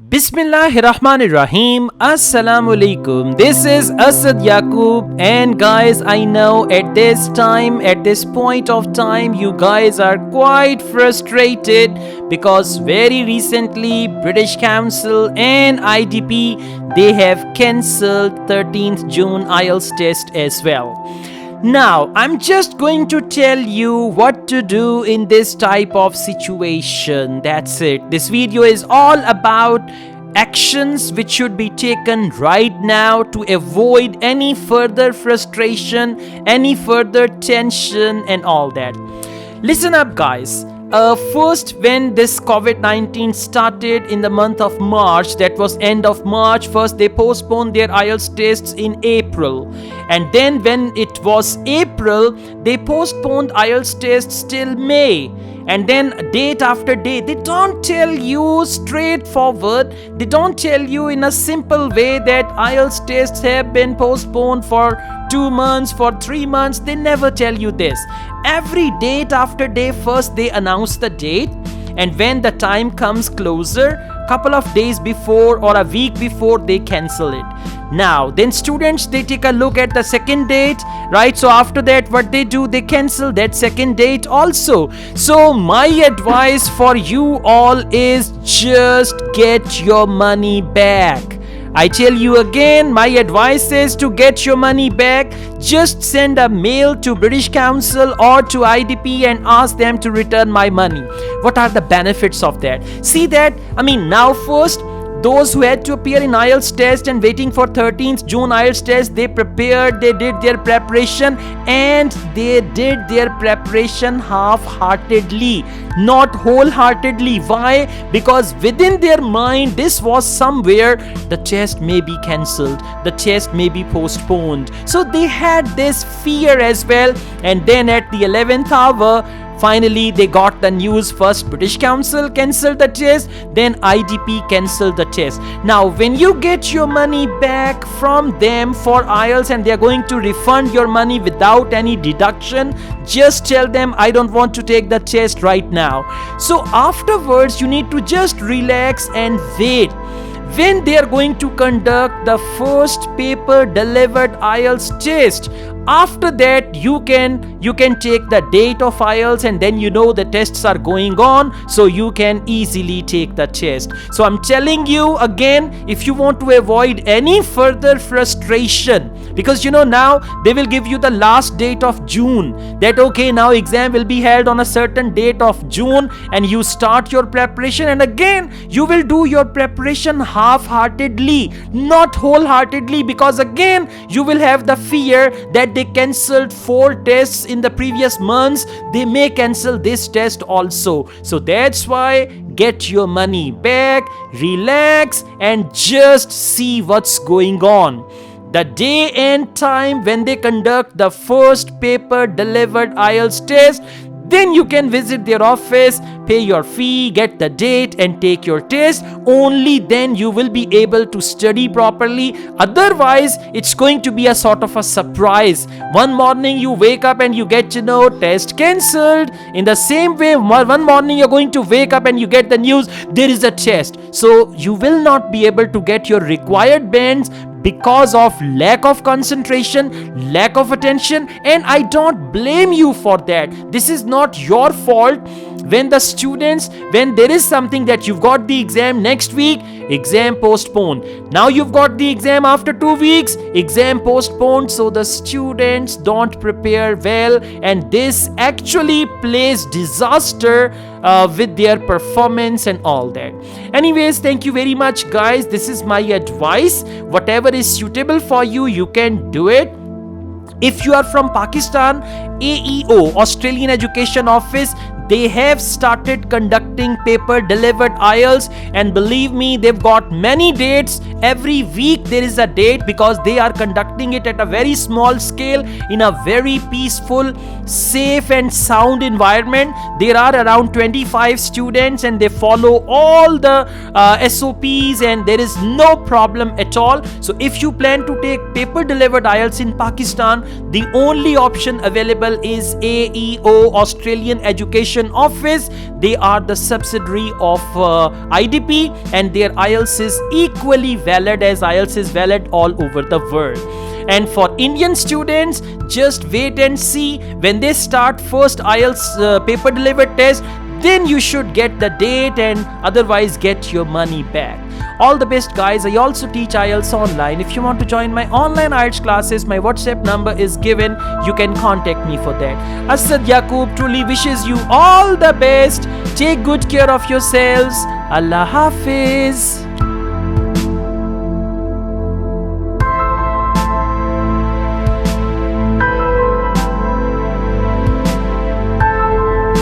Bismillahirrahmanirrahim. Assalamu alaikum. This is Asad Yaqub, and guys, I know at this point of time, you guys are quite frustrated because very recently British Council and IDP they have cancelled 13th June IELTS test as well. Now, I'm just going to tell you what to do in this type of situation. That's it. This video is all about actions which should be taken right now to avoid any further frustration, any further tension and all that. Listen up, guys. First, when this COVID-19 started in the month of March, that was end of March, first they postponed their IELTS tests in April. And then when it was April, they postponed IELTS tests till May. And then date after date, they don't tell you straightforward, they don't tell you in a simple way that IELTS tests have been postponed for 2 months, for 3 months. They never tell you this. Every date after day, first they announce the date, and when the time comes closer, couple of days before or a week before, they cancel it. Now then students, they take a look at the second date, right? So after that, what they do, they cancel that second date also. So my advice for you all is just get your money back. I tell you again, my advice is to get your money back. Just send a mail to British Council or to IDP and ask them to return my money. What are the benefits of that? See that, now first, those who had to appear in IELTS test and waiting for 13th June IELTS test, they prepared, they did their preparation, and they did their preparation half-heartedly, not wholeheartedly. Why? Because within their mind, this was somewhere the test may be cancelled, the test may be postponed. So they had this fear as well, and then at the 11th hour, finally, they got the news. First, British Council cancelled the test, then IDP cancelled the test. Now, when you get your money back from them for IELTS and they are going to refund your money without any deduction, just tell them, I don't want to take the test right now. So afterwards, you need to just relax and wait. When they are going to conduct the first paper delivered IELTS test, after that you can take the date of IELTS, and then you know the tests are going on, so you can easily take the test. So I'm telling you again, if you want to avoid any further frustration, because now they will give you the last date of June, that okay, now exam will be held on a certain date of June, and you start your preparation, and again you will do your preparation half-heartedly, not wholeheartedly, because again you will have the fear that they cancelled 4 tests in the previous months, they may cancel this test also. So that's why, get your money back, relax, and just see what's going on. The day and time when they conduct the first paper delivered IELTS test, then you can visit their office, pay your fee, get the date and take your test. Only then you will be able to study properly. Otherwise, it's going to be a sort of a surprise. One morning you wake up and you get to know test cancelled. In the same way, one morning you're going to wake up and you get the news there is a test. So you will not be able to get your required bands because of lack of concentration, lack of attention, and I don't blame you for that. This is not your fault. When the students, when there is something that you've got the exam next week, exam postponed. Now you've got the exam after 2 weeks, exam postponed. So the students don't prepare well, and this actually plays disaster with their performance and all that. Anyways, thank you very much, guys. This is my advice. Whatever is suitable for you, you can do it. If you are from Pakistan, AEO, Australian Education Office, they have started conducting paper delivered IELTS, and believe me, they've got many dates Every week there is a date because they are conducting it at a very small scale in a very peaceful, safe and sound environment. There are around 25 students and they follow all the SOPs and there is no problem at all. So if you plan to take paper delivered IELTS in Pakistan, the only option available is AEO, Australian Education Office. They are the subsidiary of IDP and their IELTS is equally valid as IELTS is valid all over the world. And for Indian students, just wait and see when they start first IELTS paper delivered test, then you should get the date and otherwise get your money back. All the best guys. I also teach IELTS online. If you want to join my online IELTS classes, my WhatsApp number is given. You can contact me for that. Asad Yaqub truly wishes you all the best. Take good care of yourselves. Allah Hafiz.